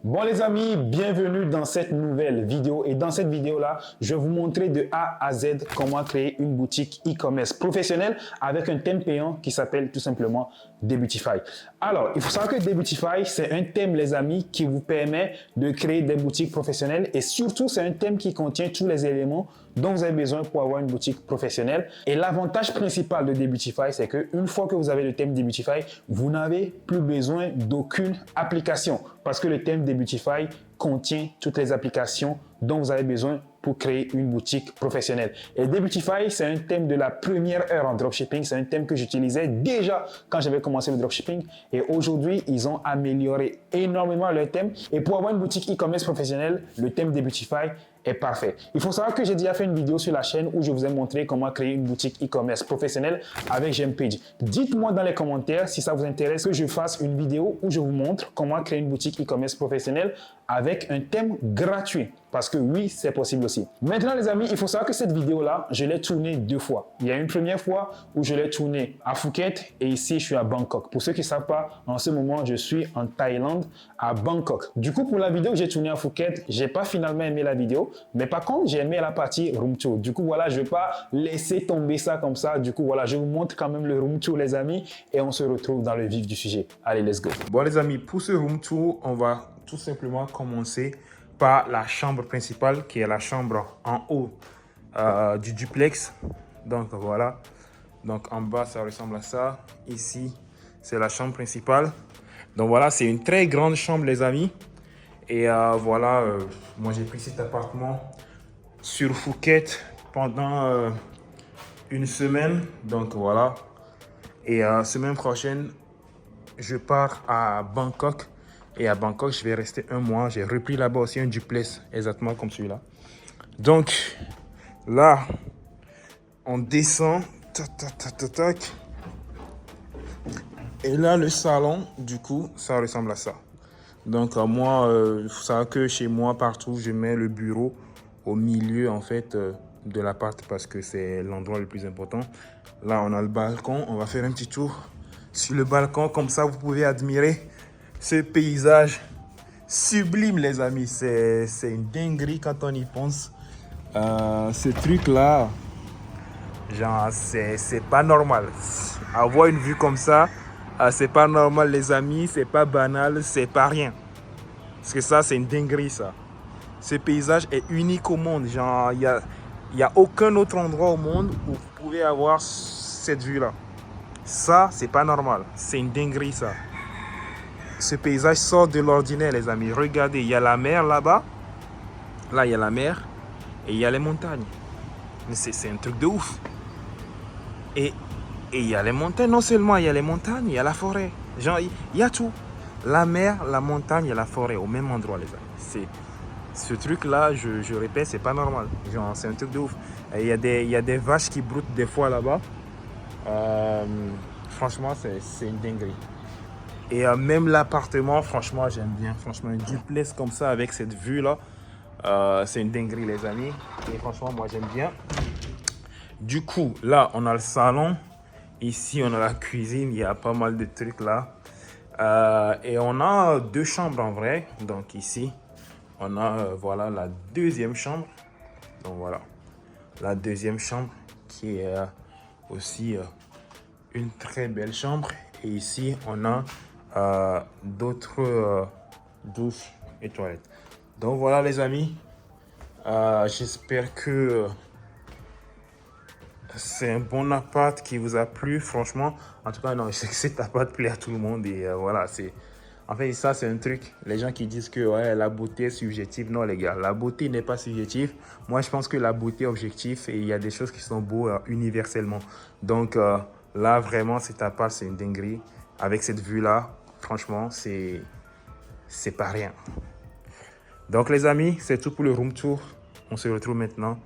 Bon les amis, bienvenue dans cette nouvelle vidéo et dans cette vidéo là, je vais vous montrer de A à Z comment créer une boutique e-commerce professionnelle avec un thème payant qui s'appelle tout simplement Debutify. Alors, il faut savoir que Debutify, c'est un thème les amis qui vous permet de créer des boutiques professionnelles et surtout c'est un thème qui contient tous les éléments dont vous avez besoin pour avoir une boutique professionnelle. Et l'avantage principal de Debutify, c'est qu'une fois que vous avez le thème Debutify, vous n'avez plus besoin d'aucune application parce que le thème Debutify contient toutes les applications dont vous avez besoin pour créer une boutique professionnelle. Et Debutify, c'est un thème de la première heure en dropshipping. C'est un thème que j'utilisais déjà quand j'avais commencé le dropshipping. Et aujourd'hui, ils ont amélioré énormément leur thème. Et pour avoir une boutique e-commerce professionnelle, le thème Debutify est parfait. Il faut savoir que j'ai déjà fait une vidéo sur la chaîne où je vous ai montré comment créer une boutique e-commerce professionnelle avec GemPage. Dites-moi dans les commentaires si ça vous intéresse que je fasse une vidéo où je vous montre comment créer une boutique e-commerce professionnelle avec un thème gratuit. Parce que oui, c'est possible aussi. Maintenant les amis, il faut savoir que cette vidéo-là, je l'ai tournée deux fois. Il y a une première fois où je l'ai tournée à Phuket et ici, je suis à Bangkok. Pour ceux qui ne savent pas, en ce moment, je suis en Thaïlande, à Bangkok. Du coup, pour la vidéo que j'ai tournée à Phuket, je n'ai pas finalement aimé la vidéo. Mais par contre, j'ai aimé la partie room tour. Du coup, voilà, je ne vais pas laisser tomber ça comme ça. Du coup, voilà, je vous montre quand même le room tour, les amis. Et on se retrouve dans le vif du sujet. Allez, let's go. Bon les amis, pour ce room tour, on va tout simplement commencer par la chambre principale qui est la chambre en haut du duplex. Donc voilà, donc en bas ça ressemble à ça. Ici c'est la chambre principale. Donc voilà, c'est une très grande chambre les amis. Et voilà, moi j'ai pris cet appartement sur Phuket pendant une semaine. Donc voilà, et semaine prochaine je pars à Bangkok. Et à Bangkok, je vais rester un mois. J'ai repris là-bas aussi un duplex, exactement comme celui-là. Donc, là, on descend. Tac, tac, tac, tac, tac. Et là, le salon, du coup, ça ressemble à ça. Donc, moi, il faut savoir que chez moi, partout, je mets le bureau au milieu, en fait, de l'appart parce que c'est l'endroit le plus important. Là, on a le balcon. On va faire un petit tour sur le balcon. Comme ça, vous pouvez admirer ce paysage sublime les amis, c'est une dinguerie quand on y pense. Ce truc là, genre c'est pas normal. Avoir une vue comme ça, c'est pas normal les amis, c'est pas banal, c'est pas rien. Parce que ça c'est une dinguerie ça. Ce paysage est unique au monde, genre il y a aucun autre endroit au monde où vous pouvez avoir cette vue là. Ça c'est pas normal, c'est une dinguerie ça. Ce paysage sort de l'ordinaire, les amis. Regardez, il y a la mer là-bas. Là, il y a la mer. Et il y a les montagnes. Mais c'est un truc de ouf. Et il y a les montagnes. Non seulement il y a les montagnes, il y a la forêt. Genre, il y a tout. La mer, la montagne et la forêt au même endroit, les amis. Ce truc-là, je répète, c'est pas normal. Genre, c'est un truc de ouf. Et il y a des vaches qui broutent des fois là-bas. Franchement, c'est une dinguerie. Et même l'appartement, franchement, j'aime bien. Franchement, un duplex comme ça avec cette vue-là, c'est une dinguerie, les amis. Et franchement, moi, j'aime bien. Du coup, là, on a le salon. Ici, on a la cuisine. Il y a pas mal de trucs là. Et on a deux chambres en vrai. Donc ici, on a voilà la deuxième chambre. Donc voilà, la deuxième chambre qui est aussi une très belle chambre. Et ici, on a d'autres douches et toilettes. Donc voilà les amis, j'espère que c'est un bon appart qui vous a plu. Franchement, en tout cas non, je sais que cet appart plaît à tout le monde. Et voilà, en fait ça c'est un truc, les gens qui disent que ouais, la beauté est subjective. Non les gars, la beauté n'est pas subjective. Moi je pense que la beauté est objective et il y a des choses qui sont beaux universellement. Donc là vraiment cet appart c'est une dinguerie. Avec cette vue là, franchement, c'est pas rien. Donc les amis, c'est tout pour le room tour. On se retrouve maintenant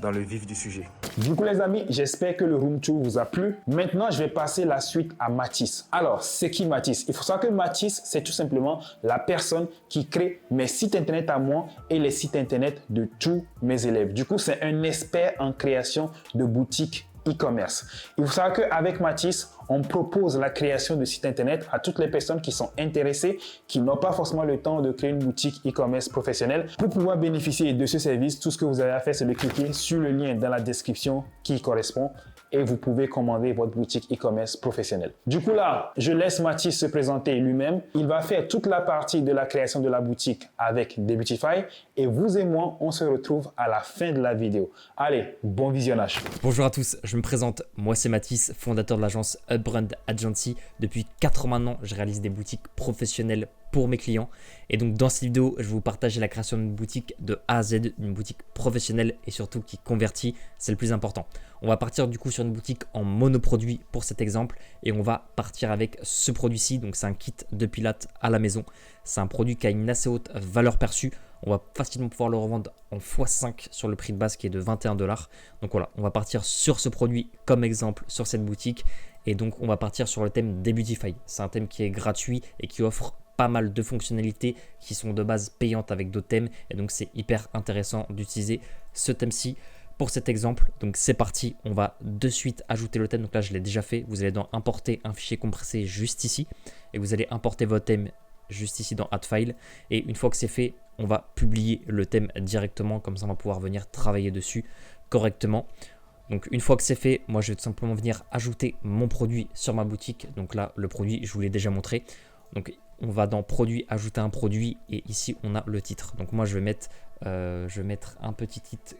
dans le vif du sujet. Du coup les amis, j'espère que le room tour vous a plu. Maintenant, je vais passer la suite à Mathis. Alors, c'est qui Mathis? Il faut savoir que Mathis, c'est tout simplement la personne qui crée mes sites internet à moi et les sites internet de tous mes élèves. Du coup, c'est un expert en création de boutiques e-commerce. Il faut savoir qu'avec Mathis, on propose la création de sites internet à toutes les personnes qui sont intéressées, qui n'ont pas forcément le temps de créer une boutique e-commerce professionnelle. Pour pouvoir bénéficier de ce service, tout ce que vous avez à faire, c'est de cliquer sur le lien dans la description qui correspond et vous pouvez commander votre boutique e-commerce professionnelle. Du coup là, je laisse Mathis se présenter lui-même. Il va faire toute la partie de la création de la boutique avec Debutify et vous et moi, on se retrouve à la fin de la vidéo. Allez, bon visionnage. Bonjour à tous, je me présente, moi c'est Mathis, fondateur de l'agence Upbrand Agency. Depuis 4 ans maintenant, je réalise des boutiques professionnelles pour mes clients. Et donc dans cette vidéo, je vais vous partager la création d'une boutique de A à Z, une boutique professionnelle et surtout qui convertit, c'est le plus important. On va partir du coup sur une boutique en monoproduit pour cet exemple et on va partir avec ce produit-ci. Donc c'est un kit de pilates à la maison. C'est un produit qui a une assez haute valeur perçue. On va facilement pouvoir le revendre en x5 sur le prix de base qui est de 21 $. Donc voilà, on va partir sur ce produit comme exemple sur cette boutique. Et donc on va partir sur le thème Debutify. C'est un thème qui est gratuit et qui offre pas mal de fonctionnalités qui sont de base payantes avec d'autres thèmes. Et donc c'est hyper intéressant d'utiliser ce thème-ci pour cet exemple. Donc c'est parti, on va de suite ajouter le thème. Donc là je l'ai déjà fait. Vous allez dans importer un fichier compressé juste ici. Et vous allez importer votre thème juste ici dans Add File. Et une fois que c'est fait, on va publier le thème directement. Comme ça on va pouvoir venir travailler dessus correctement. Donc une fois que c'est fait, moi je vais tout simplement venir ajouter mon produit sur ma boutique. Donc là le produit je vous l'ai déjà montré. Donc on va dans produit, ajouter un produit et ici on a le titre. Donc moi je vais mettre un petit titre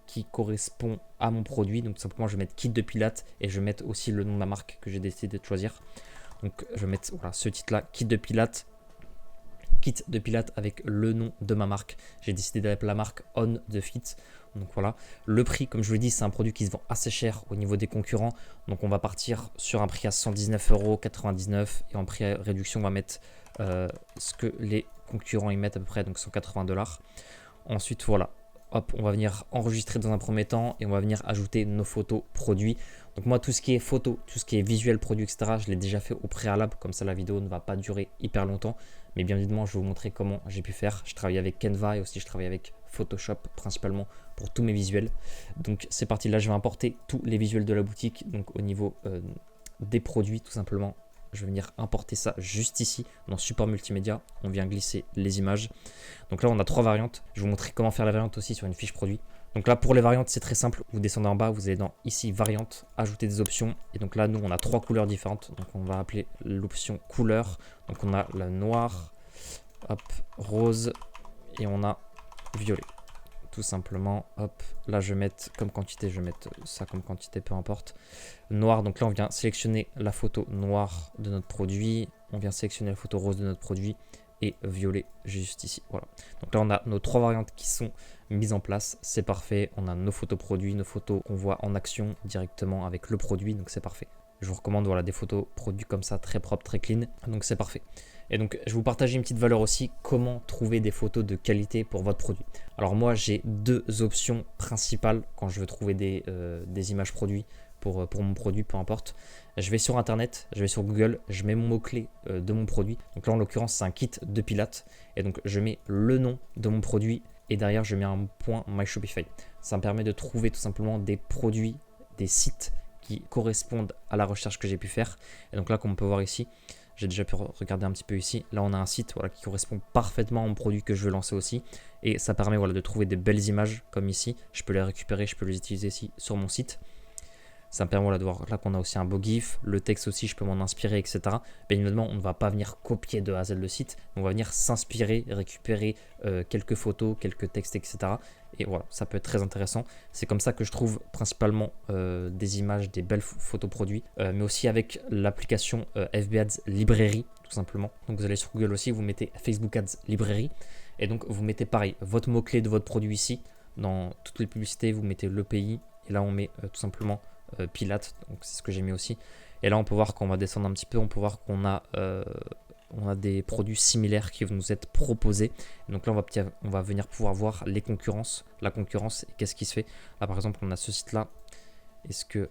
qui correspond à mon produit. Donc tout simplement je vais mettre kit de pilates et je vais mettre aussi le nom de ma marque que j'ai décidé de choisir. Donc je vais mettre voilà, ce titre là, kit de pilates avec le nom de ma marque. J'ai décidé d'appeler la marque On The Fit. Donc voilà, le prix, comme je vous l'ai dit, c'est un produit qui se vend assez cher au niveau des concurrents. Donc on va partir sur un prix à 119,99 € et en prix à réduction, on va mettre ce que les concurrents y mettent à peu près, donc 180 $. Ensuite, voilà, hop, on va venir enregistrer dans un premier temps et on va venir ajouter nos photos produits. Donc moi, tout ce qui est photo, tout ce qui est visuel, produit, etc., je l'ai déjà fait au préalable. Comme ça, la vidéo ne va pas durer hyper longtemps. Mais bien évidemment, je vais vous montrer comment j'ai pu faire. Je travaille avec Canva et aussi je travaille avec Photoshop principalement pour tous mes visuels. Donc c'est parti, là je vais importer tous les visuels de la boutique. Donc au niveau des produits, tout simplement, je vais venir importer ça juste ici dans support multimédia. On vient glisser les images. Donc là on a 3 variantes. Je vais vous montrer comment faire la variante aussi sur une fiche produit. Donc là pour les variantes c'est très simple. Vous descendez en bas, vous allez dans ici variante, ajouter des options. Et donc là nous on a 3 couleurs différentes. Donc on va appeler l'option couleur. Donc on a la noire, hop, rose et on a violet. Tout simplement, hop, là je vais mettre comme quantité, je vais mettre ça comme quantité, peu importe. Noir, donc là on vient sélectionner la photo noire de notre produit, on vient sélectionner la photo rose de notre produit et violet juste ici, voilà. Donc là on a nos 3 variantes qui sont mises en place, c'est parfait. On a nos photos produits, nos photos qu'on voit en action directement avec le produit, donc c'est parfait. Je vous recommande voilà, des photos produits comme ça, très propres, très clean, donc c'est parfait. Et donc je vais vous partager une petite valeur aussi, comment trouver des photos de qualité pour votre produit. Alors moi j'ai 2 options principales quand je veux trouver des images produits pour mon produit, peu importe. Je vais sur internet, je vais sur Google, je mets mon mot-clé de mon produit. Donc là en l'occurrence c'est un kit de pilates. Et donc je mets le nom de mon produit et derrière je mets un point My Shopify. Ça me permet de trouver tout simplement des produits, des sites qui correspondent à la recherche que j'ai pu faire. Et donc là comme on peut voir ici, j'ai déjà pu regarder un petit peu ici. Là, on a un site voilà, qui correspond parfaitement au produit que je veux lancer aussi. Et ça permet voilà, de trouver des belles images comme ici. Je peux les récupérer, je peux les utiliser ici sur mon site. Ça me permet voilà, de voir là qu'on a aussi un beau GIF. Le texte aussi, je peux m'en inspirer, etc. Bien évidemment, on ne va pas venir copier de A à Z le site. On va venir s'inspirer, récupérer quelques photos, quelques textes, etc. Et voilà, ça peut être très intéressant. C'est comme ça que je trouve principalement des images, des belles photos produits. Mais aussi avec l'application FB Ads Librairie, tout simplement. Donc vous allez sur Google aussi, vous mettez Facebook Ads Librairie. Et donc vous mettez pareil, votre mot-clé de votre produit ici. Dans toutes les publicités, vous mettez le pays. Et là, on met tout simplement Pilates, donc c'est ce que j'ai mis aussi. Et là on peut voir qu'on va descendre un petit peu, on peut voir qu'on a des produits similaires qui vont nous être proposés. Et donc là on va venir pouvoir voir les concurrences, la concurrence et qu'est-ce qui se fait. Là par exemple on a ce site là, est-ce que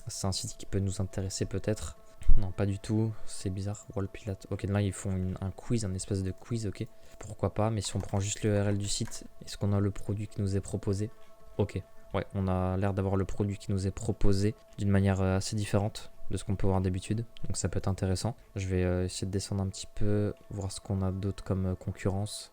c'est un site qui peut nous intéresser peut-être? Non pas du tout, c'est bizarre. Wall Pilates, ok, là ils font un quiz, un espèce de quiz, ok, pourquoi pas. Mais si on prend juste l'URL du site, est-ce qu'on a le produit qui nous est proposé? Ok, Ouais, on a l'air d'avoir le produit qui nous est proposé d'une manière assez différente de ce qu'on peut voir d'habitude. Donc ça peut être intéressant. Je vais essayer de descendre un petit peu, voir ce qu'on a d'autre comme concurrence.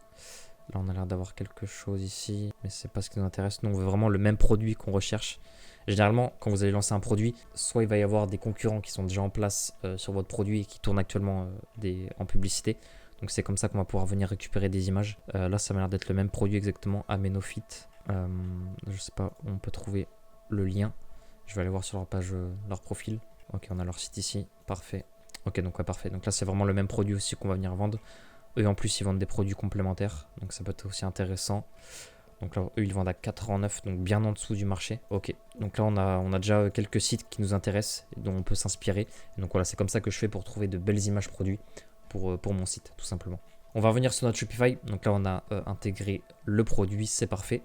Là, on a l'air d'avoir quelque chose ici, mais c'est pas ce qui nous intéresse. Nous, on veut vraiment le même produit qu'on recherche. Généralement, quand vous allez lancer un produit, soit il va y avoir des concurrents qui sont déjà en place sur votre produit et qui tournent actuellement en publicité. Donc c'est comme ça qu'on va pouvoir venir récupérer des images. Là, ça m'a l'air d'être le même produit exactement, Amenofit. Je sais pas où on peut trouver le lien. Je vais aller voir sur leur page, leur profil. Ok, on a leur site ici, parfait. Ok, donc ouais, parfait. Donc là, c'est vraiment le même produit aussi qu'on va venir vendre. Eux, en plus, ils vendent des produits complémentaires, donc ça peut être aussi intéressant. Donc là, eux, ils vendent à 4,9 €, donc bien en dessous du marché. Ok, donc là, on a déjà quelques sites qui nous intéressent, dont on peut s'inspirer. Et donc voilà, c'est comme ça que je fais pour trouver de belles images produits pour mon site, tout simplement. On va revenir sur notre Shopify. Donc là, on a intégré le produit, c'est parfait.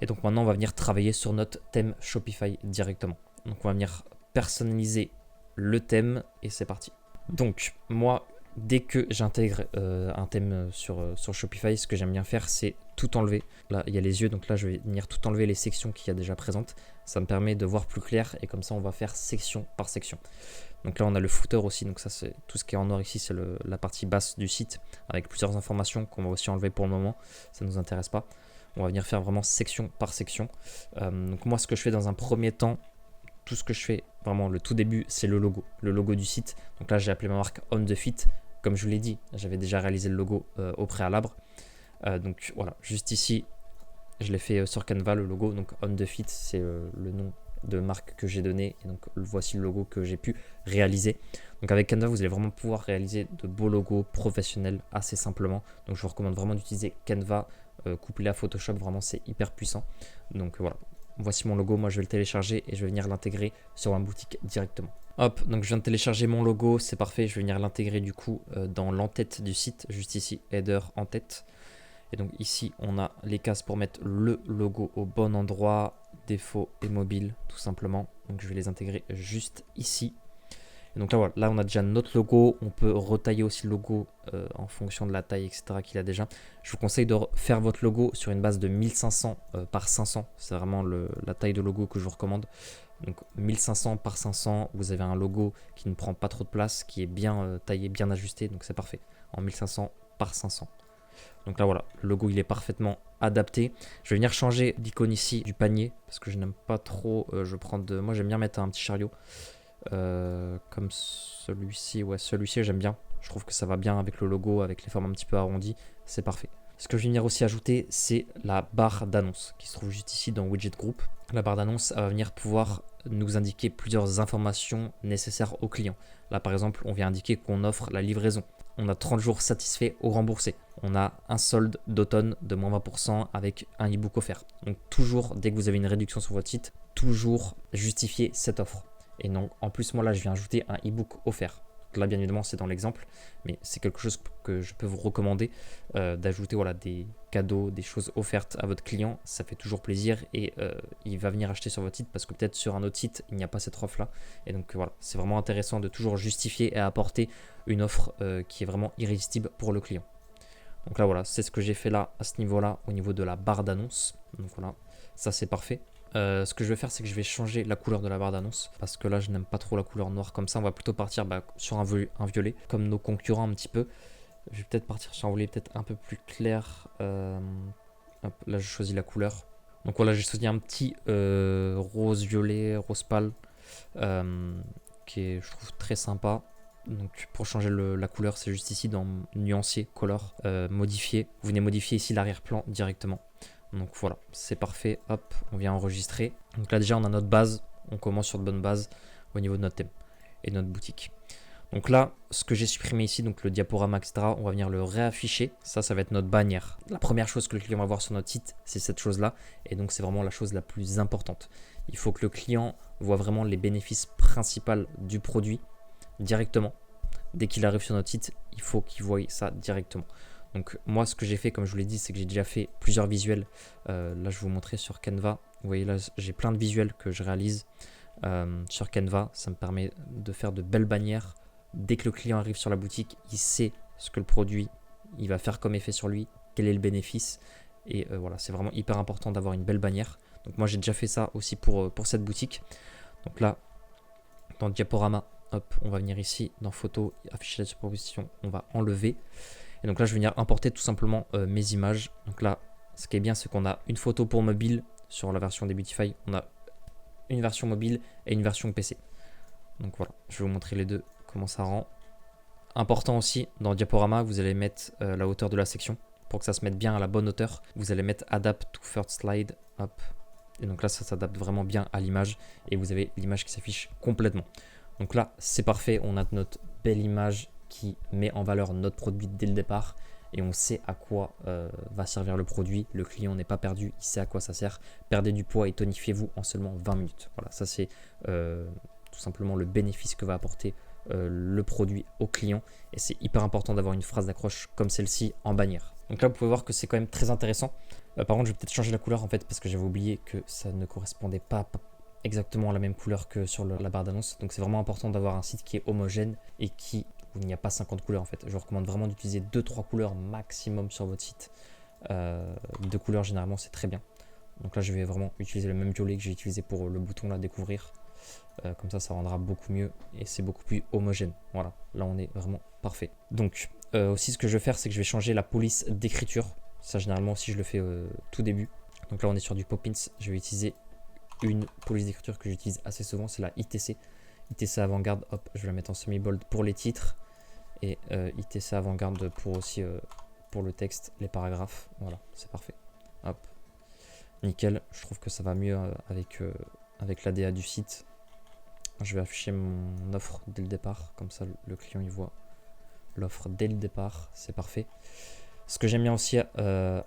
Et donc maintenant, on va venir travailler sur notre thème Shopify directement. Donc on va venir personnaliser le thème et c'est parti. Donc moi, dès que j'intègre un thème sur Shopify, ce que j'aime bien faire, c'est tout enlever. Là, il y a les yeux, donc là, je vais venir tout enlever les sections qu'il y a déjà présentes. Ça me permet de voir plus clair et comme ça, on va faire section par section. Donc là, on a le footer aussi. Donc ça, c'est tout ce qui est en or ici, c'est la partie basse du site avec plusieurs informations qu'on va aussi enlever pour le moment. Ça ne nous intéresse pas. On va venir faire vraiment section par section. Donc moi, ce que je fais dans un premier temps, tout ce que je fais, vraiment le tout début, c'est le logo du site. Donc là, j'ai appelé ma marque On The Fit. Comme je vous l'ai dit, j'avais déjà réalisé le logo au préalable. Donc voilà, juste ici, je l'ai fait sur Canva, le logo. Donc On The Fit, c'est le nom de marque que j'ai donné. Et donc voici le logo que j'ai pu réaliser. Donc avec Canva, vous allez vraiment pouvoir réaliser de beaux logos professionnels assez simplement. Donc je vous recommande vraiment d'utiliser Canva couplé à Photoshop. Vraiment, c'est hyper puissant. Donc voilà. Voici mon logo, moi je vais le télécharger et je vais venir l'intégrer sur ma boutique directement. Hop, donc je viens de télécharger mon logo, c'est parfait, je vais venir l'intégrer du coup dans l'entête du site, juste ici, header en tête. Et donc ici, on a les cases pour mettre le logo au bon endroit, défaut et mobile, tout simplement. Donc je vais les intégrer juste ici. Et donc là, voilà, là on a déjà notre logo, on peut retailler aussi le logo en fonction de la taille, etc. qu'il a déjà. Je vous conseille de faire votre logo sur une base de 1500 par 500, c'est vraiment la taille de logo que je vous recommande. Donc 1500 par 500, vous avez un logo qui ne prend pas trop de place, qui est bien taillé, bien ajusté, donc c'est parfait, en 1500 par 500. Donc là voilà, le logo il est parfaitement adapté. Je vais venir changer l'icône ici du panier, parce que je n'aime pas trop, moi j'aime bien mettre un petit chariot. Comme celui-ci, ouais, celui-ci j'aime bien. Je trouve que ça va bien avec le logo, avec les formes un petit peu arrondies, c'est parfait. Ce que je vais venir aussi ajouter, c'est la barre d'annonce qui se trouve juste ici dans Widget Group. La barre d'annonce va venir pouvoir nous indiquer plusieurs informations nécessaires au client. Là par exemple, on vient indiquer qu'on offre la livraison. On a 30 jours satisfaits ou remboursés. On a un solde d'automne de moins 20% avec un e-book offert. Donc toujours, dès que vous avez une réduction sur votre site, toujours justifier cette offre. Et donc en plus, moi là, je viens ajouter un e-book offert. Donc là, bien évidemment, c'est dans l'exemple, mais c'est quelque chose que je peux vous recommander d'ajouter voilà, des cadeaux, des choses offertes à votre client. Ça fait toujours plaisir et il va venir acheter sur votre site parce que peut-être sur un autre site, il n'y a pas cette offre-là. Et donc voilà, c'est vraiment intéressant de toujours justifier et apporter une offre qui est vraiment irrésistible pour le client. Donc là, voilà, c'est ce que j'ai fait là, à ce niveau-là, au niveau de la barre d'annonce. Donc voilà, ça c'est parfait. Ce que je vais faire, c'est que je vais changer la couleur de la barre d'annonce parce que là, je n'aime pas trop la couleur noire comme ça. On va plutôt partir sur un violet, comme nos concurrents un petit peu. Je vais peut-être partir sur un violet peut-être un peu plus clair. Hop, là, je choisis la couleur. Donc voilà, j'ai choisi un petit rose-violet, rose pâle, qui est, je trouve, très sympa. Donc pour changer la couleur, c'est juste ici dans nuancier, color, modifier. Vous venez modifier ici l'arrière-plan directement. Donc voilà, c'est parfait, hop, on vient enregistrer. Donc là déjà on a notre base, on commence sur de bonnes bases au niveau de notre thème et de notre boutique. Donc là, ce que j'ai supprimé ici, donc le diaporama, etc., on va venir le réafficher. Ça va être notre bannière. La première chose que le client va voir sur notre site, c'est cette chose-là. Et donc c'est vraiment la chose la plus importante. Il faut que le client voit vraiment les bénéfices principaux du produit directement. Dès qu'il arrive sur notre site, il faut qu'il voie ça directement. Donc moi, ce que j'ai fait, comme je vous l'ai dit, c'est que j'ai déjà fait plusieurs visuels. Là, je vais vous montrer sur Canva. Vous voyez là, j'ai plein de visuels que je réalise sur Canva. Ça me permet de faire de belles bannières. Dès que le client arrive sur la boutique, il sait ce que le produit il va faire comme effet sur lui, quel est le bénéfice. Et voilà, c'est vraiment hyper important d'avoir une belle bannière. Donc moi j'ai déjà fait ça aussi pour cette boutique. Donc là, dans Diaporama, hop, on va venir ici dans photo, afficher la superposition, on va enlever. Et donc là je vais venir importer tout simplement mes images. Donc là, ce qui est bien, c'est qu'on a une photo pour mobile sur la version Debutify, on a une version mobile et une version PC. Donc voilà, je vais vous montrer les deux, comment ça rend. Important aussi, dans Diaporama, vous allez mettre la hauteur de la section pour que ça se mette bien à la bonne hauteur. Vous allez mettre Adapt to First Slide, hop. Et donc là, ça s'adapte vraiment bien à l'image et vous avez l'image qui s'affiche complètement. Donc là, c'est parfait, on a notre belle image qui met en valeur notre produit dès le départ et on sait à quoi va servir le produit. Le client n'est pas perdu, il sait à quoi ça sert. Perdez du poids et tonifiez-vous en seulement 20 minutes. Voilà, ça c'est tout simplement le bénéfice que va apporter le produit au client et c'est hyper important d'avoir une phrase d'accroche comme celle-ci en bannière. Donc là vous pouvez voir que c'est quand même très intéressant. Par contre je vais peut-être changer la couleur en fait parce que j'avais oublié que ça ne correspondait pas exactement à la même couleur que sur la barre d'annonce. Donc c'est vraiment important d'avoir un site qui est homogène et où il n'y a pas 50 couleurs en fait. Je vous recommande vraiment d'utiliser 2-3 couleurs maximum sur votre site. 2 couleurs généralement c'est très bien. Donc là je vais vraiment utiliser le même violet que j'ai utilisé pour le bouton là découvrir. Comme ça rendra beaucoup mieux et c'est beaucoup plus homogène. Voilà, là on est vraiment parfait. Donc aussi ce que je vais faire, c'est que je vais changer la police d'écriture. Ça généralement aussi je le fais tout début. Donc là on est sur du Poppins. Je vais utiliser une police d'écriture que j'utilise assez souvent, c'est la ITC. ITC avant-garde, hop, je vais la mettre en semi-bold pour les titres et ITC avant-garde pour aussi pour le texte, les paragraphes. Voilà, c'est parfait. Hop, nickel. Je trouve que ça va mieux avec l'ADA du site. Je vais afficher mon offre dès le départ, comme ça le client il voit l'offre dès le départ, c'est parfait. Ce que j'aime bien aussi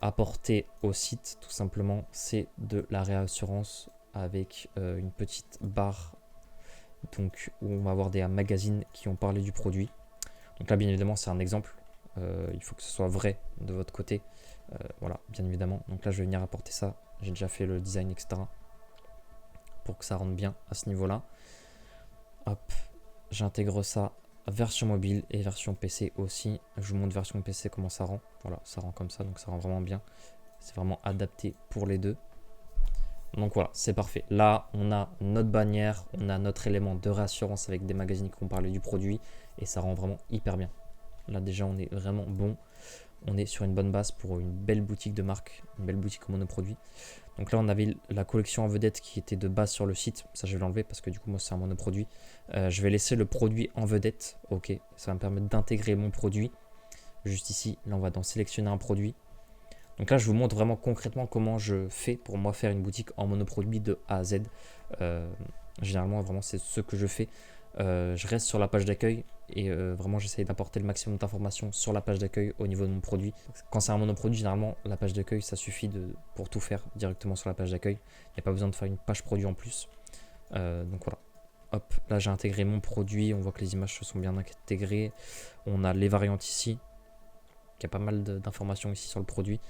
apporter au site, tout simplement, c'est de la réassurance avec une petite barre donc, où on va avoir des magazines qui ont parlé du produit. Donc là, bien évidemment, c'est un exemple. Il faut que ce soit vrai de votre côté. Voilà, bien évidemment. Donc là, je vais venir apporter ça. J'ai déjà fait le design, etc. pour que ça rentre bien à ce niveau-là. Hop, j'intègre ça, version mobile et version PC aussi. Je vous montre version PC comment ça rend. Voilà, ça rend comme ça, donc ça rend vraiment bien. C'est vraiment adapté pour les deux. Donc voilà, c'est parfait. Là, on a notre bannière, on a notre élément de réassurance avec des magazines qui ont parlé du produit et ça rend vraiment hyper bien. Là déjà, on est vraiment bon. On est sur une bonne base pour une belle boutique de marque, une belle boutique en monoproduit. Donc là, on avait la collection en vedette qui était de base sur le site. Ça, je vais l'enlever parce que du coup, moi, c'est un monoproduit. Je vais laisser le produit en vedette. Ok, ça va me permettre d'intégrer mon produit. Juste ici, là, on va dans sélectionner un produit. Donc là, je vous montre vraiment concrètement comment je fais pour moi faire une boutique en monoproduit de A à Z. Généralement, vraiment, c'est ce que je fais. Je reste sur la page d'accueil et vraiment j'essaye d'apporter le maximum d'informations sur la page d'accueil au niveau de mon produit. Quand c'est un monoproduit, généralement la page d'accueil ça suffit pour tout faire directement sur la page d'accueil. Il n'y a pas besoin de faire une page produit en plus. Donc voilà. Hop, là j'ai intégré mon produit, on voit que les images se sont bien intégrées. On a les variantes ici. Il y a pas mal d'informations ici sur le produit,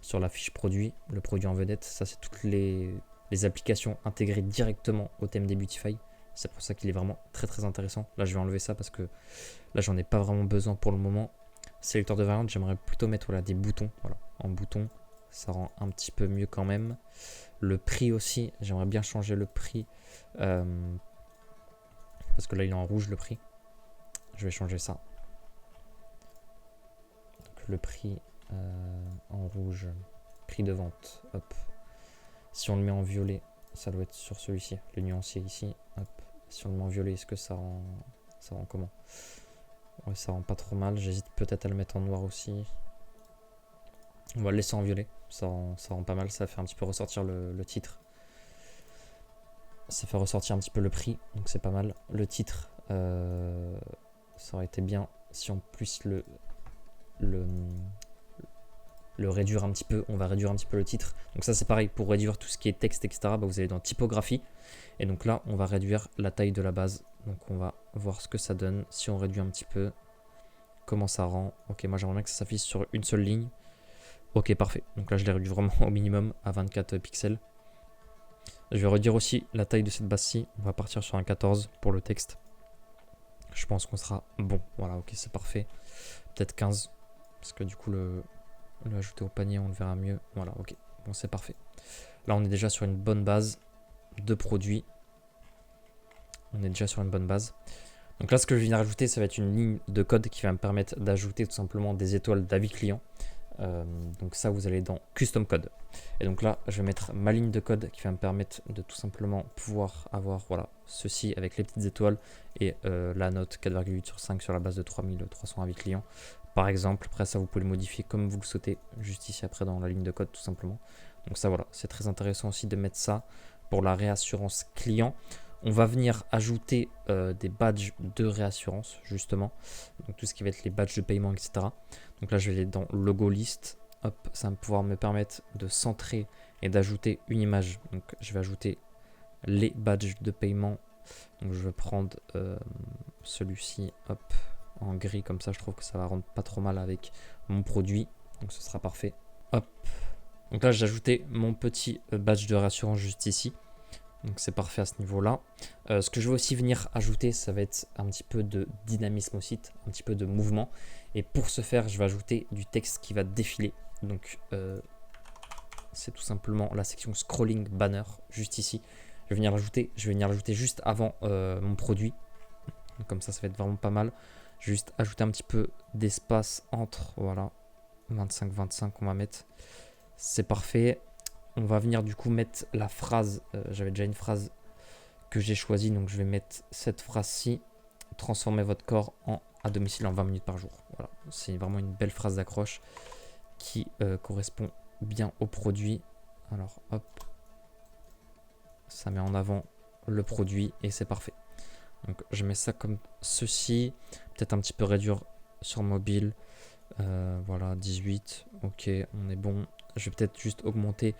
sur la fiche produit, le produit en vedette. Ça c'est toutes les applications intégrées directement au thème Debutify. C'est pour ça qu'il est vraiment très très intéressant. Là je vais enlever ça parce que là j'en ai pas vraiment besoin pour le moment. Sélecteur de variante, j'aimerais plutôt mettre des boutons. Voilà, en bouton, ça rend un petit peu mieux quand même. Le prix aussi, j'aimerais bien changer le prix. Parce que là il est en rouge le prix. Je vais changer ça. Donc le prix en rouge, prix de vente. Hop. Si on le met en violet, ça doit être sur celui-ci, le nuancier ici. Hop. Si on le met en violet, est-ce que ça rend comment? Ouais, ça rend pas trop mal. J'hésite peut-être à le mettre en noir aussi. On va le laisser en violet. Ça rend pas mal. Ça fait un petit peu ressortir le titre. Ça fait ressortir un petit peu le prix. Donc c'est pas mal. Le titre, ça aurait été bien si on puisse le réduire un petit peu. On va réduire un petit peu le titre. Donc ça c'est pareil, pour réduire tout ce qui est texte, etc. Vous allez dans typographie. Et donc là, on va réduire la taille de la base. Donc on va voir ce que ça donne. Si on réduit un petit peu, comment ça rend. Ok, moi j'aimerais bien que ça s'affiche sur une seule ligne. Ok, parfait. Donc là, je l'ai réduit vraiment au minimum à 24 pixels. Je vais réduire aussi la taille de cette base-ci. On va partir sur un 14 pour le texte. Je pense qu'on sera bon. Voilà, ok, c'est parfait. Peut-être 15. Parce que du coup, le ajouter au panier, on le verra mieux. Voilà, ok. Bon, c'est parfait. Là, on est déjà sur une bonne base de produits. On est déjà sur une bonne base. Donc là, ce que je vais venir ajouter, ça va être une ligne de code qui va me permettre d'ajouter tout simplement des étoiles d'avis client. Donc ça, vous allez dans Custom Code. Et donc là, je vais mettre ma ligne de code qui va me permettre de tout simplement pouvoir avoir voilà, ceci avec les petites étoiles et la note 4,8 sur 5 sur la base de 3300 avis clients. Par exemple, après ça, vous pouvez le modifier comme vous le souhaitez, juste ici après dans la ligne de code tout simplement. Donc ça, voilà, c'est très intéressant aussi de mettre ça pour la réassurance client. On va venir ajouter des badges de réassurance, justement. Donc tout ce qui va être les badges de paiement, etc. Donc là, je vais aller dans Logo List. Hop, ça va pouvoir me permettre de centrer et d'ajouter une image. Donc je vais ajouter les badges de paiement. Donc je vais prendre celui-ci, hop, en gris. Comme ça, je trouve que ça va rendre pas trop mal avec mon produit. Donc ce sera parfait. Hop. Donc là, j'ai ajouté mon petit badge de réassurance juste ici. Donc c'est parfait à ce niveau-là. Ce que je vais aussi venir ajouter, ça va être un petit peu de dynamisme au site, un petit peu de mouvement. Et pour ce faire, je vais ajouter du texte qui va défiler. Donc c'est tout simplement la section scrolling banner, juste ici. Je vais venir l'ajouter juste avant mon produit. Donc, comme ça va être vraiment pas mal. Juste ajouter un petit peu d'espace entre, voilà, 25-25 on va mettre. C'est parfait. On va venir du coup mettre la phrase. J'avais déjà une phrase que j'ai choisie, donc je vais mettre cette phrase-ci. Transformez votre corps à domicile en 20 minutes par jour. Voilà, c'est vraiment une belle phrase d'accroche qui correspond bien au produit. Alors hop, ça met en avant le produit et c'est parfait. Donc je mets ça comme ceci. Peut-être un petit peu réduire sur mobile. Voilà, 18. Ok, on est bon. Je vais peut-être juste augmenter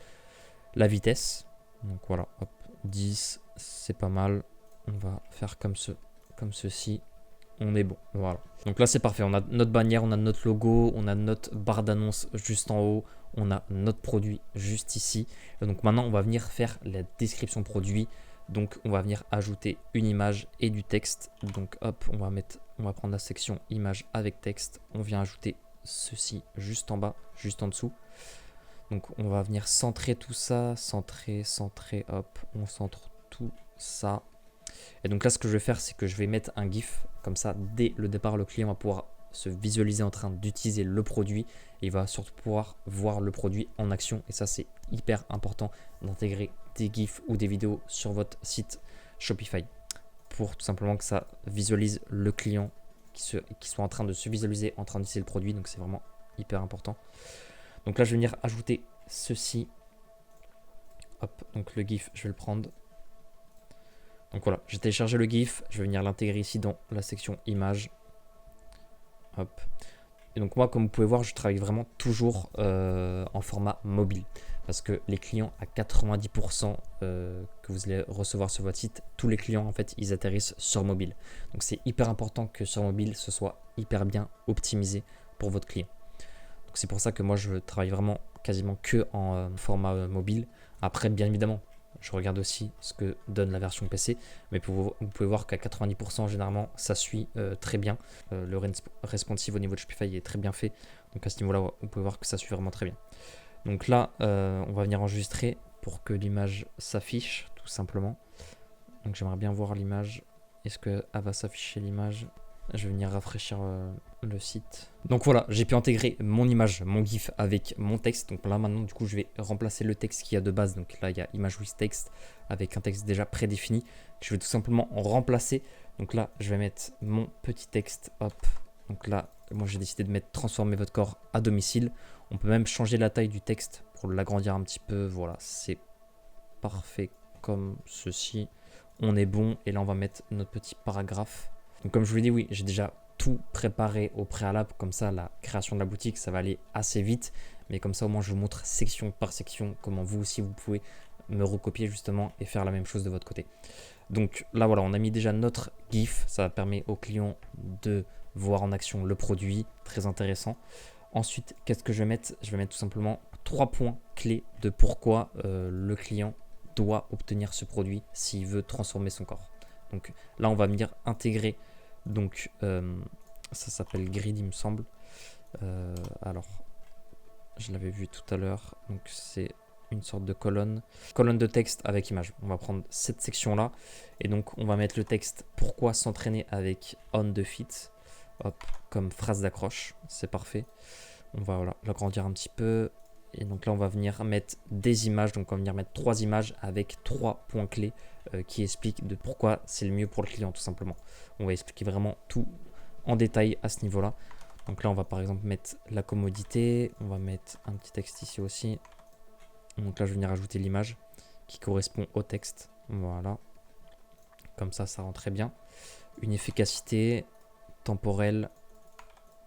la vitesse. Donc voilà, hop, 10, c'est pas mal. On va faire comme ceci. On est bon, voilà. Donc là, c'est parfait. On a notre bannière, on a notre logo, on a notre barre d'annonce juste en haut, on a notre produit juste ici. Et donc maintenant, on va venir faire la description produit. Donc on va venir ajouter une image et du texte. Donc hop, on va prendre la section image avec texte. On vient ajouter ceci juste en bas, juste en dessous. Donc on va venir centrer tout ça, centrer, hop, on centre tout ça. Et donc là, ce que je vais faire, c'est que je vais mettre un GIF. Comme ça, dès le départ, le client va pouvoir se visualiser en train d'utiliser le produit. Et il va surtout pouvoir voir le produit en action. Et ça, c'est hyper important d'intégrer des GIFs ou des vidéos sur votre site Shopify. Pour tout simplement que ça visualise le client qui soit en train de se visualiser en train d'utiliser le produit. Donc c'est vraiment hyper important. Donc là, je vais venir ajouter ceci. Hop, donc le GIF, je vais le prendre. Donc voilà, j'ai téléchargé le GIF. Je vais venir l'intégrer ici dans la section images. Hop. Et donc moi, comme vous pouvez voir, je travaille vraiment toujours en format mobile. Parce que les clients, à 90% que vous allez recevoir sur votre site, tous les clients, en fait, ils atterrissent sur mobile. Donc c'est hyper important que sur mobile, ce soit hyper bien optimisé pour votre client. C'est pour ça que moi je travaille vraiment quasiment que en format mobile. Après, bien évidemment, je regarde aussi ce que donne la version PC, mais vous pouvez voir qu'à 90% généralement ça suit très bien. Le responsive au niveau de Shopify est très bien fait, donc à ce niveau-là vous pouvez voir que ça suit vraiment très bien. Donc là on va venir enregistrer pour que l'image s'affiche tout simplement. Donc j'aimerais bien voir l'image. Est-ce qu'elle va s'afficher l'image? Je vais venir rafraîchir le site. Donc voilà, j'ai pu intégrer mon image, mon GIF avec mon texte. Donc là maintenant, du coup, je vais remplacer le texte qu'il y a de base. Donc là, il y a image with text avec un texte déjà prédéfini. Je vais tout simplement en remplacer. Donc là, je vais mettre mon petit texte. Hop. Donc là, moi, j'ai décidé de mettre transformer votre corps à domicile. On peut même changer la taille du texte pour l'agrandir un petit peu. Voilà, c'est parfait comme ceci. On est bon. Et là, on va mettre notre petit paragraphe. Donc comme je vous l'ai dit, oui, j'ai déjà tout préparé au préalable. Comme ça, la création de la boutique, ça va aller assez vite. Mais comme ça, au moins, je vous montre section par section comment vous aussi, vous pouvez me recopier justement et faire la même chose de votre côté. Donc là, voilà, on a mis déjà notre GIF. Ça permet au client de voir en action le produit. Très intéressant. Ensuite, qu'est-ce que je vais mettre? Je vais mettre tout simplement 3 points clés de pourquoi le client doit obtenir ce produit s'il veut transformer son corps. Donc là, on va venir intégrer, donc ça s'appelle grid, il me semble. Alors, je l'avais vu tout à l'heure, donc c'est une sorte de colonne de texte avec image. On va prendre cette section-là et donc on va mettre le texte pourquoi s'entraîner avec On de Fit, hop, comme phrase d'accroche, c'est parfait. On va voilà, l'agrandir un petit peu et donc là on va venir mettre des images, donc on va venir mettre 3 images avec 3 points clés qui expliquent de pourquoi c'est le mieux pour le client tout simplement. On va expliquer vraiment tout en détail à ce niveau-là. Donc là on va par exemple mettre la commodité, on va mettre un petit texte ici aussi. Donc là je vais venir ajouter l'image qui correspond au texte, voilà, comme ça rend très bien. Une efficacité temporelle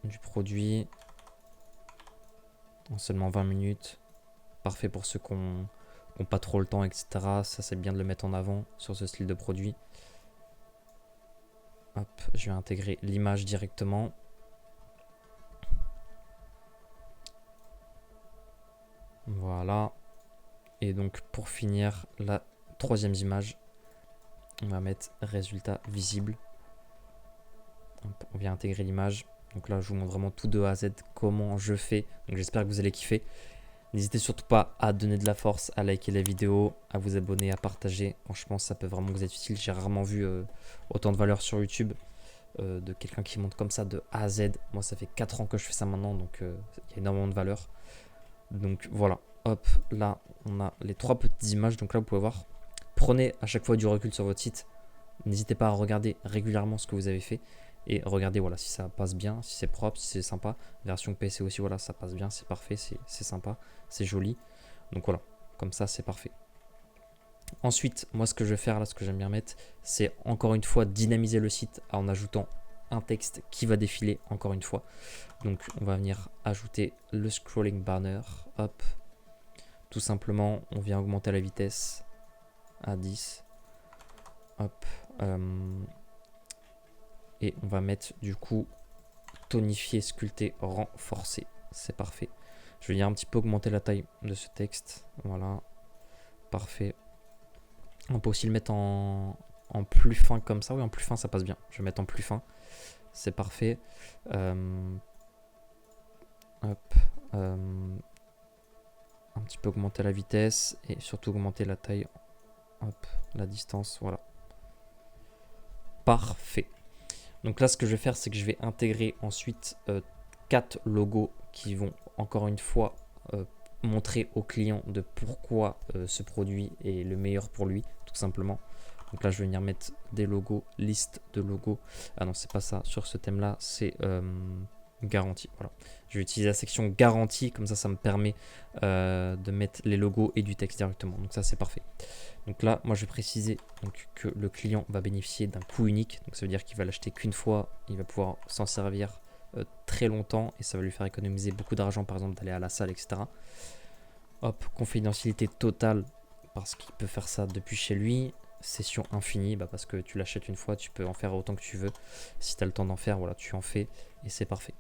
du produit en seulement 20 minutes, parfait pour ceux qui n'ont pas trop le temps, etc. Ça c'est bien de le mettre en avant sur ce style de produit. Hop, je vais intégrer l'image directement. Voilà. Et donc pour finir, la 3e image, on va mettre résultat visible. On vient intégrer l'image. Donc là, je vous montre vraiment tout de A à Z comment je fais. Donc j'espère que vous allez kiffer. N'hésitez surtout pas à donner de la force, à liker la vidéo, à vous abonner, à partager. Franchement, ça peut vraiment vous être utile. J'ai rarement vu autant de valeur sur YouTube de quelqu'un qui monte comme ça de A à Z. Moi, ça fait 4 ans que je fais ça maintenant, donc il y a énormément de valeur. Donc voilà, hop, là, on a les 3 petites images. Donc là, vous pouvez voir. Prenez à chaque fois du recul sur votre site. N'hésitez pas à regarder régulièrement ce que vous avez fait. Et regardez voilà, si ça passe bien, si c'est propre, si c'est sympa. Version PC aussi, voilà, ça passe bien, c'est parfait, c'est sympa, c'est joli. Donc voilà, comme ça, c'est parfait. Ensuite, moi, ce que je vais faire là, ce que j'aime bien mettre, c'est encore une fois dynamiser le site en ajoutant un texte qui va défiler encore une fois. Donc, on va venir ajouter le scrolling banner. Hop. Tout simplement, on vient augmenter la vitesse à 10. Hop. Et on va mettre du coup tonifier, sculpter, renforcer. C'est parfait. Je vais venir un petit peu augmenter la taille de ce texte. Voilà. Parfait. On peut aussi le mettre en plus fin comme ça. Oui, en plus fin, ça passe bien. Je vais mettre en plus fin. C'est parfait. Hop. Un petit peu augmenter la vitesse et surtout augmenter la taille. Hop. La distance. Voilà. Parfait. Donc là, ce que je vais faire, c'est que je vais intégrer ensuite 4 logos qui vont encore une fois montrer au client de pourquoi ce produit est le meilleur pour lui, tout simplement. Donc là, je vais venir mettre des logos, liste de logos. Ah non, c'est pas ça. Sur ce thème-là, c'est garantie. Voilà. Je vais utiliser la section garantie, comme ça me permet de mettre les logos et du texte directement. Donc ça, c'est parfait. Donc là, moi, je vais préciser donc, que le client va bénéficier d'un coût unique. Donc ça veut dire qu'il va l'acheter qu'une fois. Il va pouvoir s'en servir très longtemps et ça va lui faire économiser beaucoup d'argent, par exemple, d'aller à la salle, etc. Hop, confidentialité totale parce qu'il peut faire ça depuis chez lui. Session infinie, parce que tu l'achètes une fois, tu peux en faire autant que tu veux. Si tu as le temps d'en faire, voilà, tu en fais et c'est parfait.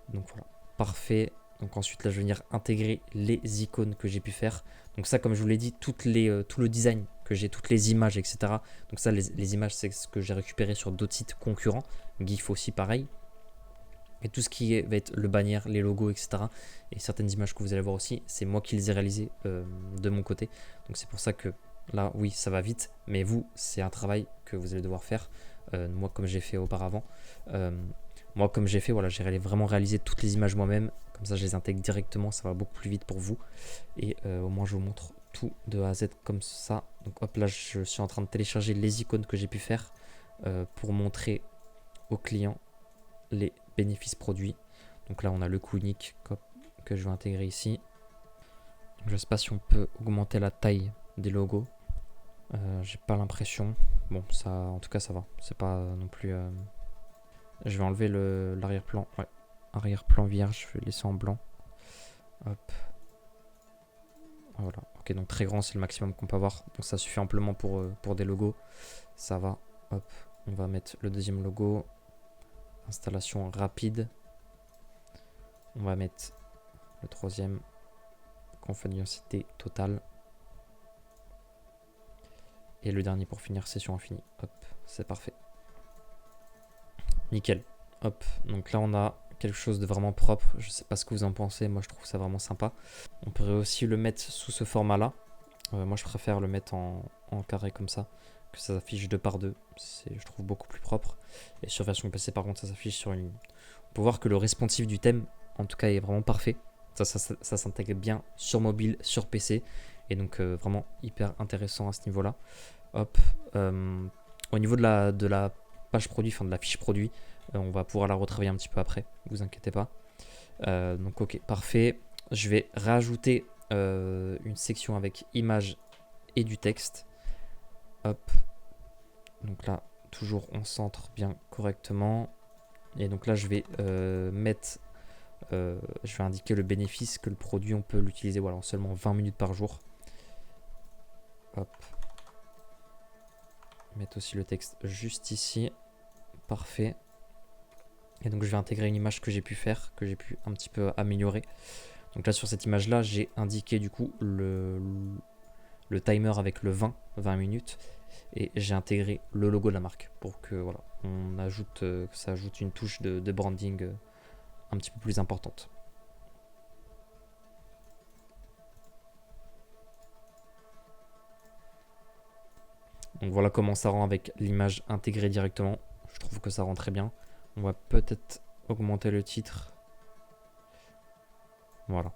Donc voilà, parfait. Donc ensuite, là, je vais venir intégrer les icônes que j'ai pu faire. Donc ça, comme je vous l'ai dit, tout le design que j'ai, toutes les images, etc. Donc ça, les images, c'est ce que j'ai récupéré sur d'autres sites concurrents. GIF aussi, pareil. Et tout ce qui va être le bannière, les logos, etc. Et certaines images que vous allez voir aussi, c'est moi qui les ai réalisées de mon côté. Donc c'est pour ça que là, oui, ça va vite. Mais vous, c'est un travail que vous allez devoir faire. Moi, comme j'ai fait auparavant. Moi, comme j'ai fait, voilà, j'ai vraiment réalisé toutes les images moi-même. Comme ça, je les intègre directement. Ça va beaucoup plus vite pour vous. Et au moins, je vous montre tout de A à Z comme ça. Donc hop, là, je suis en train de télécharger les icônes que j'ai pu faire pour montrer aux clients les bénéfices produits. Donc là, on a le coût unique que je vais intégrer ici. Donc, je ne sais pas si on peut augmenter la taille des logos. J'ai pas l'impression. Bon, ça, en tout cas, ça va. C'est pas non plus. Je vais enlever l'arrière-plan. Ouais, arrière-plan vierge. Je vais laisser en blanc. Hop. Voilà. Ok, donc très grand, c'est le maximum qu'on peut avoir. Donc ça suffit amplement pour des logos. Ça va. Hop. On va mettre le deuxième logo. Installation rapide. On va mettre le troisième. Confidentialité totale. Et le dernier pour finir, session infinie. Hop, c'est parfait. Nickel. Hop, donc là on a quelque chose de vraiment propre. Je sais pas ce que vous en pensez, moi je trouve ça vraiment sympa. On pourrait aussi le mettre sous ce format là. Moi je préfère le mettre en carré comme ça, que ça s'affiche 2 par 2. C'est, je trouve, beaucoup plus propre. Et sur version PC par contre ça s'affiche sur une... On peut voir que le responsive du thème en tout cas est vraiment parfait. Ça s'intègre bien sur mobile, sur PC. Et donc vraiment hyper intéressant à ce niveau là. Hop. Au niveau de la page produit, enfin de la fiche produit, on va pouvoir la retravailler un petit peu après, vous inquiétez pas. Donc ok, parfait. Je vais rajouter une section avec images et du texte. Hop. Donc là, toujours on centre bien correctement. Et donc là, je vais je vais indiquer le bénéfice que le produit, on peut l'utiliser voilà, en seulement 20 minutes par jour. Hop. Mettre aussi le texte juste ici. Parfait. Et donc je vais intégrer une image que j'ai pu faire, que j'ai pu un petit peu améliorer. Donc là sur cette image là, j'ai indiqué du coup le timer avec le 20 minutes. Et j'ai intégré le logo de la marque pour que voilà, on ajoute, que ça ajoute une touche de branding un petit peu plus importante. Donc voilà comment ça rend avec l'image intégrée directement. Je trouve que ça rend très bien. On va peut-être augmenter le titre. Voilà.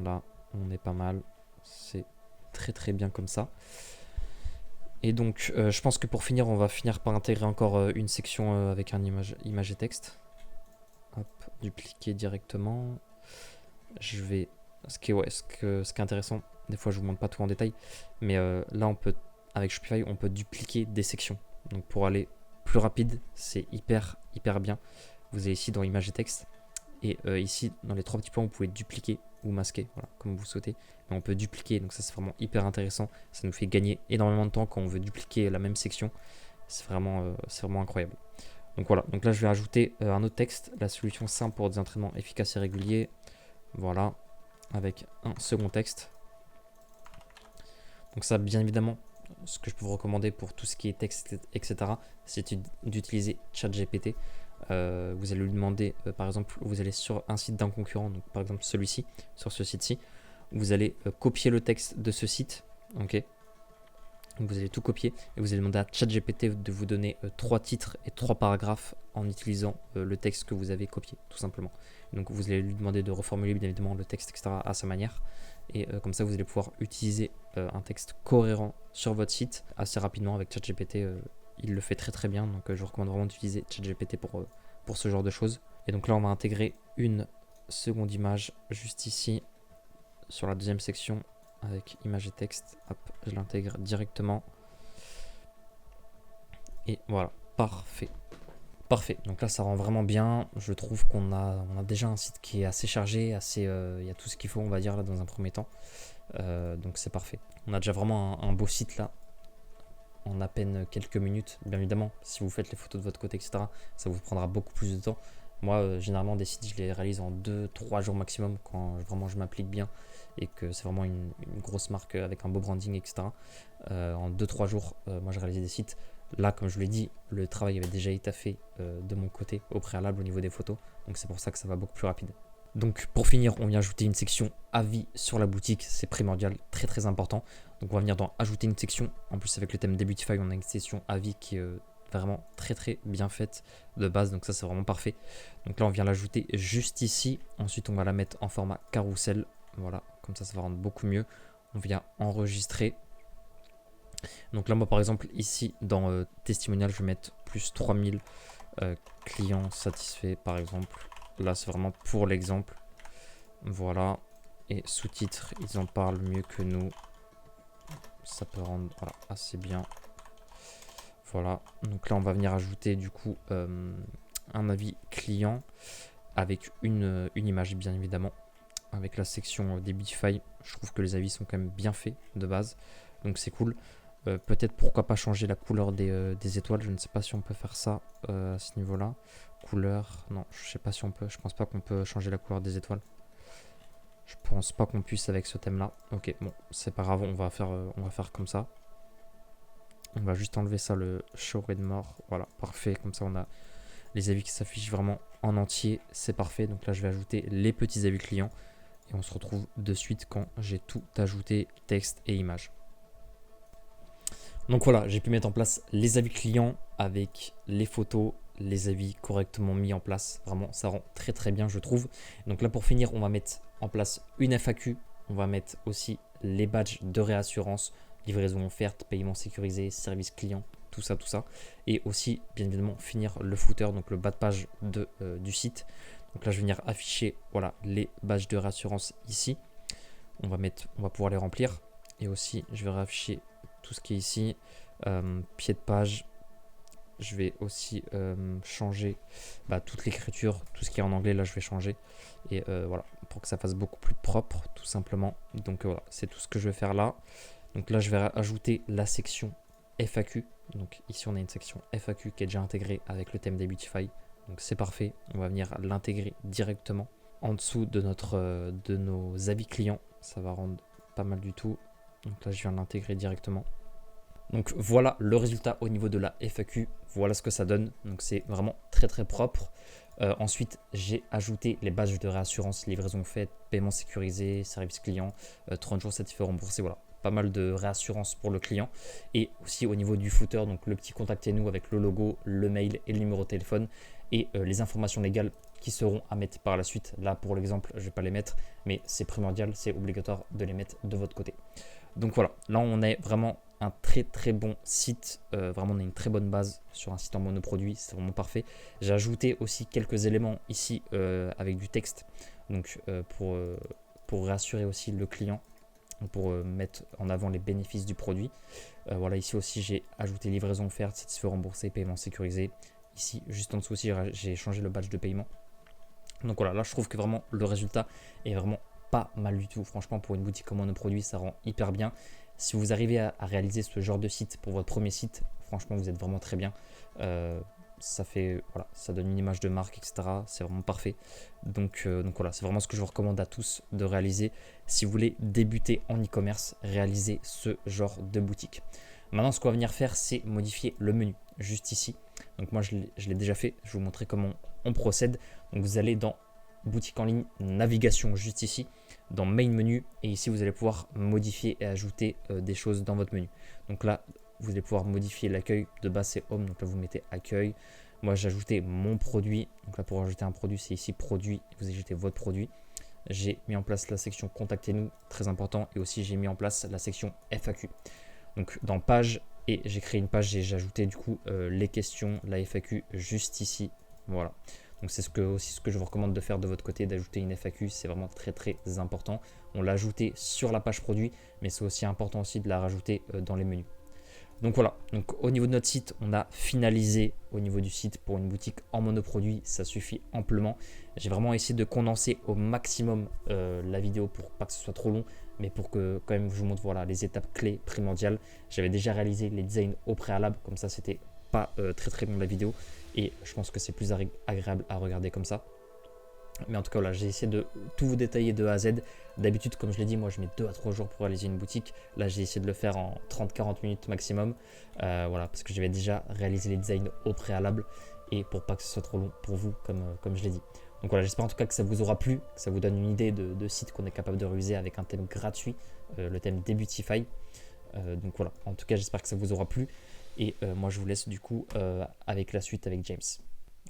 Là, on est pas mal. C'est très très bien comme ça. Et donc, je pense que pour finir, on va finir par intégrer encore une section avec un image et texte. Hop, dupliquer directement. Je vais... Ce qui est intéressant, des fois je vous montre pas tout en détail, mais là on peut, avec Shopify, on peut dupliquer des sections. Donc pour aller plus rapide, c'est hyper bien. Vous allez ici dans image et texte, et ici dans les 3 petits points, vous pouvez dupliquer ou masquer, voilà, comme vous souhaitez. Mais on peut dupliquer, donc ça c'est vraiment hyper intéressant. Ça nous fait gagner énormément de temps quand on veut dupliquer la même section. C'est vraiment incroyable. Donc voilà, donc là je vais ajouter un autre texte, la solution simple pour des entraînements efficaces et réguliers. Voilà, avec un second texte. Donc ça, bien évidemment, ce que je peux vous recommander pour tout ce qui est texte, etc., c'est d'utiliser ChatGPT. Vous allez lui demander, par exemple, vous allez sur un site d'un concurrent, donc par exemple celui-ci, sur ce site-ci, vous allez copier le texte de ce site, ok. Donc vous allez tout copier et vous allez demander à ChatGPT de vous donner 3 titres et 3 paragraphes en utilisant le texte que vous avez copié, tout simplement. Donc vous allez lui demander de reformuler bien évidemment le texte, etc. à sa manière. Et comme ça, vous allez pouvoir utiliser un texte cohérent sur votre site assez rapidement avec ChatGPT. Il le fait très très bien, donc je vous recommande vraiment d'utiliser ChatGPT pour ce genre de choses. Et donc là, on va intégrer une seconde image juste ici sur la deuxième section avec image et texte. Hop, je l'intègre directement. Et voilà, parfait. Parfait, donc là ça rend vraiment bien. Je trouve qu'on a déjà un site qui est assez chargé, il y a tout ce qu'il faut, on va dire, là dans un premier temps. Donc c'est parfait. On a déjà vraiment un beau site là, en à peine quelques minutes. Bien évidemment, si vous faites les photos de votre côté, etc., ça vous prendra beaucoup plus de temps. Moi, généralement, des sites, je les réalise en 2-3 jours maximum quand vraiment je m'applique bien et que c'est vraiment une grosse marque avec un beau branding, etc. En 2-3 jours, moi, je réalise des sites. Là, comme je vous l'ai dit, le travail avait déjà été fait de mon côté au préalable au niveau des photos. Donc, c'est pour ça que ça va beaucoup plus rapide. Donc, pour finir, on vient ajouter une section avis sur la boutique. C'est primordial, très très important. Donc, on va venir dans ajouter une section. En plus, avec le thème Debutify, on a une section avis qui est vraiment très très bien faite de base. Donc, ça, c'est vraiment parfait. Donc, là, on vient l'ajouter juste ici. Ensuite, on va la mettre en format carrousel. Voilà, comme ça va rendre beaucoup mieux. On vient enregistrer. Donc là, moi, par exemple, ici, dans testimonial, je vais mettre plus 3000 clients satisfaits, par exemple. Là, c'est vraiment pour l'exemple. Voilà. Et sous-titres, ils en parlent mieux que nous. Ça peut rendre assez bien. Voilà. Donc là, on va venir ajouter, du coup, un avis client avec une image, bien évidemment. Avec la section Debutify, je trouve que les avis sont quand même bien faits de base. Donc, c'est cool. Peut-être pourquoi pas changer la couleur des étoiles. Je ne sais pas si on peut faire ça à ce niveau-là. Couleur, non, je sais pas si on peut. Je pense pas qu'on peut changer la couleur des étoiles. Je pense pas qu'on puisse avec ce thème-là. Ok, bon, c'est pas grave, on va faire comme ça. On va juste enlever ça, le show red more. Voilà, parfait. Comme ça, on a les avis qui s'affichent vraiment en entier, c'est parfait. Donc là, je vais ajouter les petits avis clients et on se retrouve de suite quand j'ai tout ajouté, texte et images. Donc voilà, j'ai pu mettre en place les avis clients avec les photos, les avis correctement mis en place. Vraiment, ça rend très très bien, je trouve. Donc là, pour finir, on va mettre en place une FAQ. On va mettre aussi les badges de réassurance, livraison offerte, paiement sécurisé, service client, tout ça. Et aussi, bien évidemment, finir le footer, donc le bas de page du site. Donc là, je vais venir afficher voilà, les badges de réassurance ici. On va pouvoir les remplir. Et aussi, je vais réafficher tout ce qui est ici. Pied de page. Je vais aussi changer toute l'écriture, tout ce qui est en anglais, là, je vais changer. Et voilà, pour que ça fasse beaucoup plus propre, tout simplement. Donc voilà, c'est tout ce que je vais faire là. Donc là, je vais ajouter la section FAQ. Donc ici, on a une section FAQ qui est déjà intégrée avec le thème Debutify. Donc c'est parfait. On va venir l'intégrer directement en dessous de nos avis clients. Ça va rendre pas mal du tout. Donc là, je viens l'intégrer directement. Donc voilà le résultat au niveau de la FAQ. Voilà ce que ça donne. Donc c'est vraiment très très propre. Ensuite, j'ai ajouté les badges de réassurance, livraison faite, paiement sécurisé, service client, 30 jours satisfait remboursé. Voilà, pas mal de réassurance pour le client. Et aussi au niveau du footer, donc le petit contactez-nous avec le logo, le mail et le numéro de téléphone et les informations légales qui seront à mettre par la suite. Là, pour l'exemple, je ne vais pas les mettre, mais c'est primordial, c'est obligatoire de les mettre de votre côté. Donc voilà, là on est vraiment un très très bon site, vraiment on a une très bonne base sur un site en monoproduit, c'est vraiment parfait. J'ai ajouté aussi quelques éléments ici avec du texte, donc pour rassurer aussi le client, pour mettre en avant les bénéfices du produit. Voilà, ici aussi j'ai ajouté livraison offerte, satisfait remboursé, paiement sécurisé. Ici juste en dessous aussi j'ai changé le badge de paiement. Donc voilà, là je trouve que vraiment le résultat est vraiment pas mal du tout. Franchement, pour une boutique comme monoproduit, ça rend hyper bien. Si vous arrivez à réaliser ce genre de site pour votre premier site, franchement, vous êtes vraiment très bien. Ça donne une image de marque, etc. C'est vraiment parfait. Donc voilà, c'est vraiment ce que je vous recommande à tous de réaliser. Si vous voulez débuter en e-commerce, réalisez ce genre de boutique. Maintenant, ce qu'on va venir faire, c'est modifier le menu juste ici. Donc moi, je l'ai déjà fait. Je vais vous montrer comment on procède. Donc vous allez dans boutique en ligne, navigation juste ici, dans main menu, et ici vous allez pouvoir modifier et ajouter des choses dans votre menu. Donc là vous allez pouvoir modifier l'accueil, de base c'est home, donc là vous mettez accueil. Moi j'ai ajouté mon produit, donc là pour ajouter un produit c'est ici produit, vous ajoutez votre produit. J'ai mis en place la section contactez-nous, très important, et aussi j'ai mis en place la section FAQ. Donc dans page, et j'ai créé une page et j'ai ajouté du coup les questions, la FAQ juste ici, voilà. Donc c'est aussi ce que je vous recommande de faire de votre côté, d'ajouter une FAQ, c'est vraiment très très important. On l'a ajouté sur la page produit, mais c'est aussi important aussi de la rajouter dans les menus. Donc voilà, donc au niveau de notre site, on a finalisé au niveau du site pour une boutique en monoproduit, ça suffit amplement. J'ai vraiment essayé de condenser au maximum la vidéo pour pas que ce soit trop long, mais pour que quand même je vous montre voilà, les étapes clés primordiales. J'avais déjà réalisé les designs au préalable, comme ça c'était pas très très long la vidéo. Et je pense que c'est plus agréable à regarder comme ça. Mais en tout cas, voilà, j'ai essayé de tout vous détailler de A à Z. D'habitude, comme je l'ai dit, moi je mets 2 à 3 jours pour réaliser une boutique. Là, j'ai essayé de le faire en 30-40 minutes maximum. Voilà, parce que j'avais déjà réalisé les designs au préalable. Et pour pas que ce soit trop long pour vous, comme je l'ai dit. Donc voilà, j'espère en tout cas que ça vous aura plu, que ça vous donne une idée de site qu'on est capable de réaliser avec un thème gratuit, le thème Debutify. Donc voilà, en tout cas, j'espère que ça vous aura plu. Et moi, je vous laisse du coup avec la suite avec James.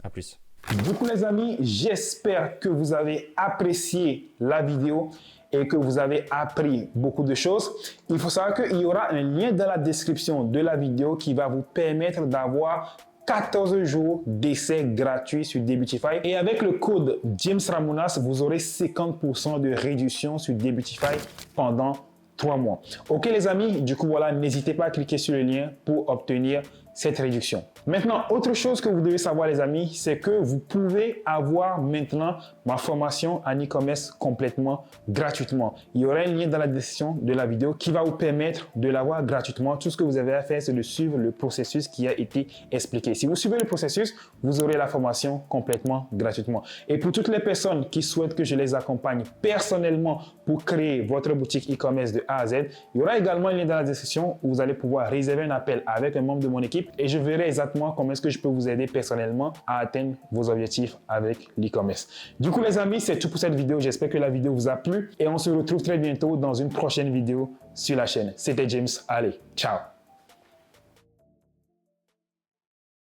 A plus. Du coup, les amis, j'espère que vous avez apprécié la vidéo et que vous avez appris beaucoup de choses. Il faut savoir qu'il y aura un lien dans la description de la vidéo qui va vous permettre d'avoir 14 jours d'essai gratuit sur Debutify. Et avec le code James Ramounas, vous aurez 50% de réduction sur Debutify pendant 3 mois. Ok les amis, du coup voilà, n'hésitez pas à cliquer sur le lien pour obtenir cette réduction. Maintenant, autre chose que vous devez savoir les amis, c'est que vous pouvez avoir maintenant ma formation en e-commerce complètement gratuitement. Il y aura un lien dans la description de la vidéo qui va vous permettre de l'avoir gratuitement. Tout ce que vous avez à faire, c'est de suivre le processus qui a été expliqué. Si vous suivez le processus, vous aurez la formation complètement gratuitement. Et pour toutes les personnes qui souhaitent que je les accompagne personnellement pour créer votre boutique e-commerce de A à Z, il y aura également un lien dans la description où vous allez pouvoir réserver un appel avec un membre de mon équipe et je verrai exactement comment est-ce que je peux vous aider personnellement à atteindre vos objectifs avec l'e-commerce. Du coup, les amis, c'est tout pour cette vidéo. J'espère que la vidéo vous a plu et on se retrouve très bientôt dans une prochaine vidéo sur la chaîne. C'était James. Allez, ciao!